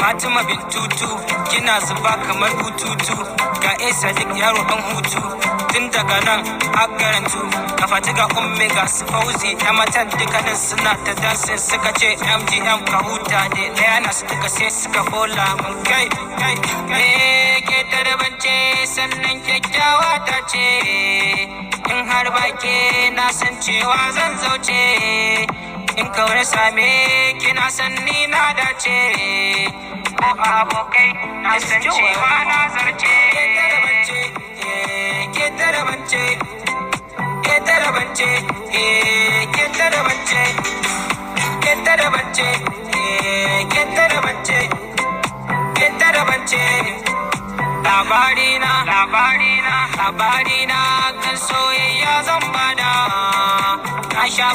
Fatima Bintutu kina zuba kamar bututu ga Sadiq yaro dan hutu tun daga nan har garantu ka fatiga umme ga su fauzi ya matan dukkanin suna ta dancing suka ce MGM ka huta da daya na su duka sai suka bola mun kai ke tarabance sannan kyakkyawa ta ce in har bake na san cewa zan zauce in kawai same kina san ni na dace ko abokai na san cewa na zarce ke tarabance ke tarabance ke tarabance ke tarabance ke tarabance ke tarabance labarina kan soyayya zan bada na sha